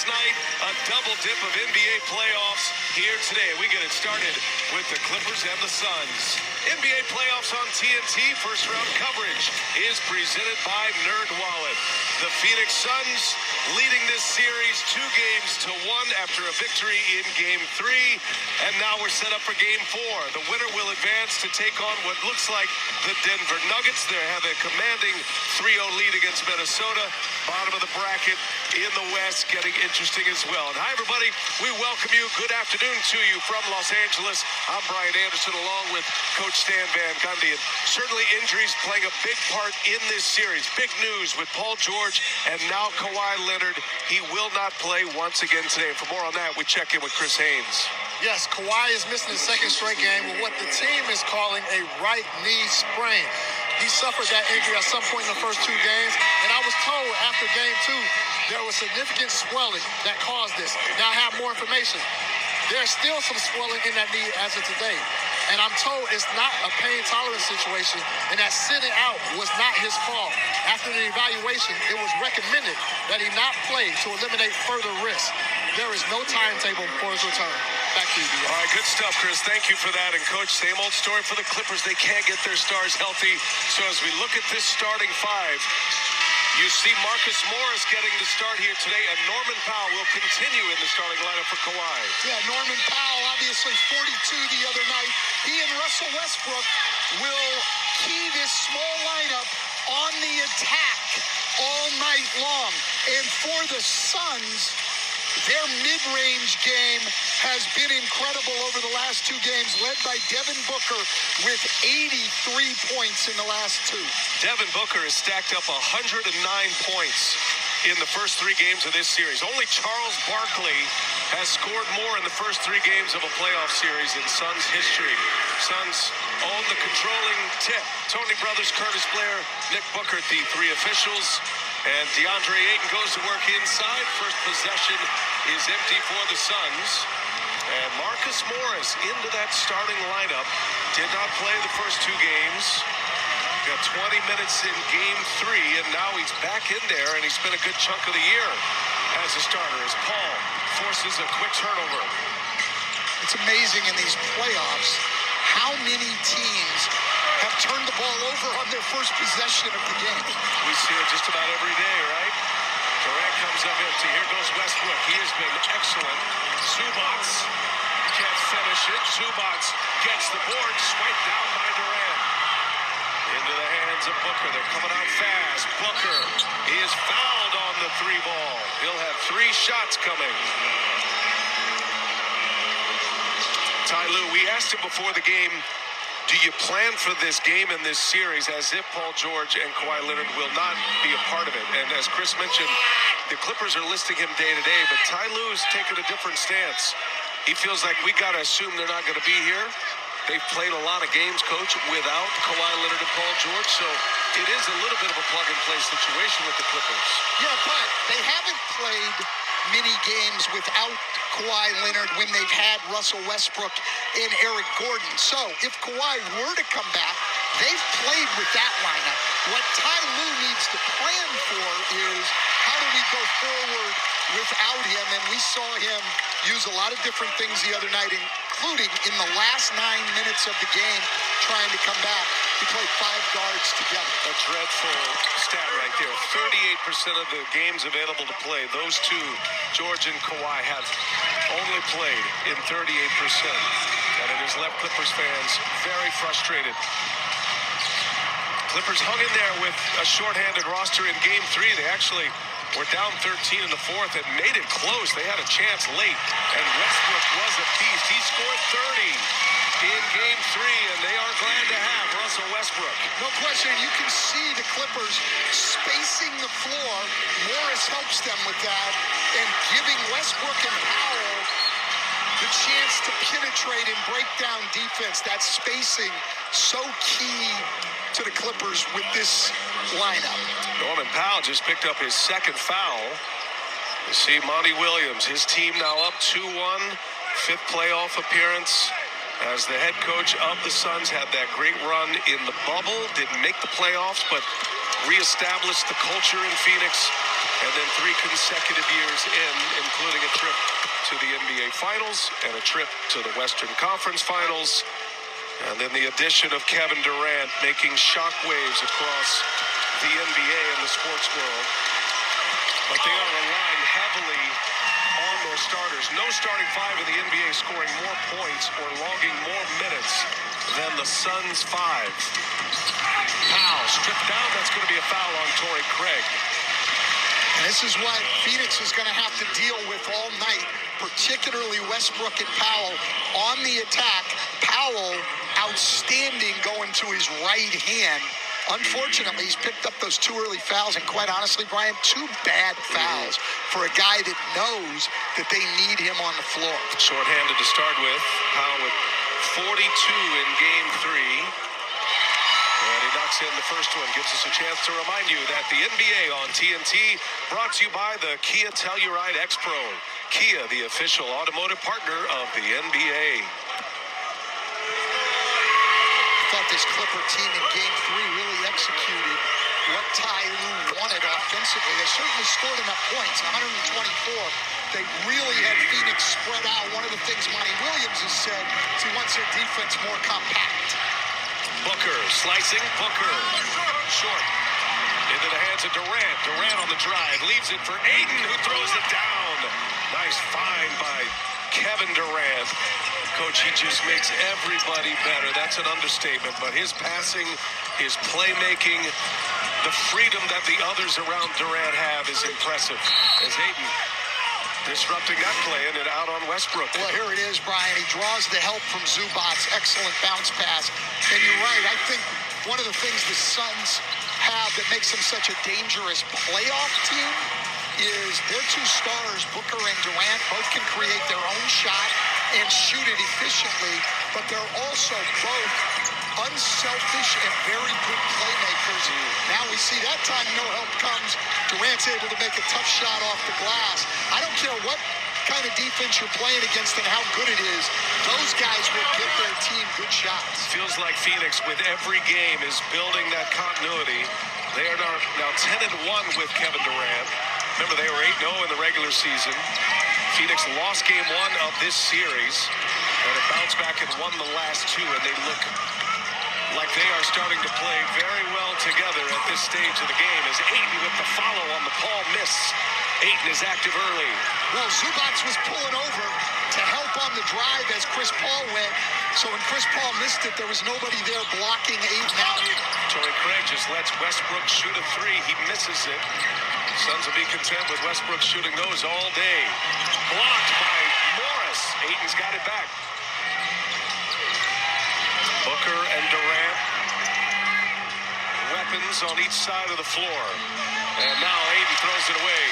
last night, a double dip of NBA playoffs here today. We get it started with the Clippers and the Suns. NBA playoffs on TNT. First round coverage is presented by NerdWallet. The Phoenix Suns leading this series 2-1 after a victory in Game 3. And now we're set up for Game 4. The winner will advance to take on what looks like the Denver Nuggets. They have a commanding 3-0 lead against Minnesota. Bottom of the bracket in the West, getting interesting as well. And hi, everybody. We welcome you. Good afternoon to you from Los Angeles. I'm Brian Anderson along with Coach Stan Van Gundy. And certainly injuries playing a big part in this series. Big news with Paul George and now Kawhi Leonard. He will not play once again today. For more on that, we check in with Chris Haynes. Yes, Kawhi is missing his second straight game with what the team is calling a right knee sprain. He suffered that injury at some point in the first 2 games, and I was told after Game 2 there was significant swelling that caused this. Now I have more information. There's still some swelling in that knee as of today, and I'm told it's not a pain tolerance situation, and that sitting out was not his fault. After the evaluation, it was recommended that he not play to eliminate further risk. There is no timetable for his return. Back to you, D. All right, good stuff, Chris. Thank you for that. And, Coach, same old story for the Clippers. They can't get their stars healthy. So as we look at this starting 5, you see Marcus Morris getting the start here today, and Norman Powell will continue in the starting lineup for Kawhi. Yeah, Norman Powell, obviously 42 the other night. He and Russell Westbrook will key this small lineup on the attack all night long. And for the Suns, their mid-range game has been incredible over the last 2 games, led by Devin Booker with 83 points in the last 2. Devin Booker has stacked up 109 points in the first 3 games of this series. Only Charles Barkley has scored more in the first 3 games of a playoff series in Suns history. Suns own the controlling tip. Tony Brothers, Curtis Blair, Nick Booker, the 3 officials. And DeAndre Ayton goes to work inside. First possession is empty for the Suns. And Marcus Morris into that starting lineup. Did not play the first 2 games. Got 20 minutes in Game 3, and now he's back in there, and he spent a good chunk of the year as a starter as Paul forces a quick turnover. It's amazing in these playoffs how many teams have turned the ball over on their first possession of the game. We see it just about every day, right? Durant comes up empty. Here goes Westbrook. He has been excellent. Zubac can't finish it. Zubac gets the board. Swiped down by Durant. Into the hands of Booker. They're coming out fast. Booker is fouled on the 3 ball. He'll have 3 shots coming. Ty Lue, we asked him before the game, do you plan for this game and this series as if Paul George and Kawhi Leonard will not be a part of it? And as Chris mentioned, the Clippers are listing him day to day, but Ty Lue's taken a different stance. He feels like we got to assume they're not going to be here. They've played a lot of games, Coach, without Kawhi Leonard and Paul George, so it is a little bit of a plug-and-play situation with the Clippers. Yeah, but they haven't played many games without Kawhi Leonard when they've had Russell Westbrook and Eric Gordon. So if Kawhi were to come back, they've played with that lineup. What Ty Lue needs to plan for is how do we go forward without him? And we saw him use a lot of different things the other night, including in the last 9 minutes of the game, trying to come back. He played 5 guards together. A dreadful stat right there. 38% of the games available to play, those 2, George and Kawhi, have only played in 38%. And it has left Clippers fans very frustrated. Clippers hung in there with a shorthanded roster in Game 3. They actually were down 13 in the 4th and made it close. They had a chance late, and Westbrook was a beast. He scored 30 in Game 3, and they are glad to have Russell Westbrook. No question. You can see the Clippers spacing the floor. Morris helps them with that, and giving Westbrook and Powell the chance to penetrate and break down defense. That spacing so key to the Clippers with this lineup. Norman Powell just picked up his 2nd foul. You see Monty Williams, his team now up 2-1, 5th playoff appearance. As the head coach of the Suns had that great run in the bubble, didn't make the playoffs, but reestablished the culture in Phoenix, and then 3 consecutive years in to the NBA Finals and a trip to the Western Conference Finals. And then the addition of Kevin Durant making shockwaves across the NBA and the sports world. But they are relying heavily on their starters. No starting five in the NBA scoring more points or logging more minutes than the Suns' five. Powell stripped down. That's going to be a foul on Torrey Craig. And this is what Phoenix is going to have to deal with all night, particularly Westbrook and Powell on the attack. Powell, outstanding going to his right hand. Unfortunately, he's picked up those 2 early fouls, and quite honestly, Brian, 2 bad fouls for a guy that knows that they need him on the floor. Short-handed to start with. Powell with 42 in Game 3. And he knocks in the first one. Gives us a chance to remind you that the NBA on TNT brought to you by the Kia Telluride X-Pro. Kia, the official automotive partner of the NBA. I thought this Clipper team in Game 3 really executed what Ty Lue wanted offensively. They certainly scored enough points, 124. They really had Phoenix spread out. One of the things Monty Williams has said is he wants their defense more compact. Booker slicing. Booker short into the hands of Durant. Durant on the drive leaves it for Ayton, who throws it down. Nice find by Kevin Durant. Coach, he just makes everybody better. That's an understatement. But his passing, his playmaking, the freedom that the others around Durant have is impressive. As Ayton disrupting that play and it out on Westbrook. Well, here it is, Brian. He draws the help from Zubac. Excellent bounce pass. And you're right. I think one of the things the Suns have that makes them such a dangerous playoff team is their 2 stars, Booker and Durant, both can create their own shot and shoot it efficiently, but they're also both unselfish and very good playmakers. Now we see that time no help comes. Durant's able to make a tough shot off the glass. I don't care what kind of defense you're playing against and how good it is, those guys will get their team good shots. Feels like Phoenix with every game is building that continuity. They are now 10-1 with Kevin Durant. Remember, they were 8-0 in the regular season. Phoenix lost Game 1 of this series, and it bounced back and won the last 2, and they look like they are starting to play very well together at this stage of the game. As Ayton with the follow on the Paul miss. Ayton is active early. Well, Zubac was pulling over to help on the drive as Chris Paul went. So when Chris Paul missed it, there was nobody there blocking Ayton out. Torrey Craig just lets Westbrook shoot a 3. He misses it. Suns will be content with Westbrook shooting those all day. Blocked by Morris. Ayton's got it back. Booker and Durant. Weapons on each side of the floor. And now Ayton throws it away.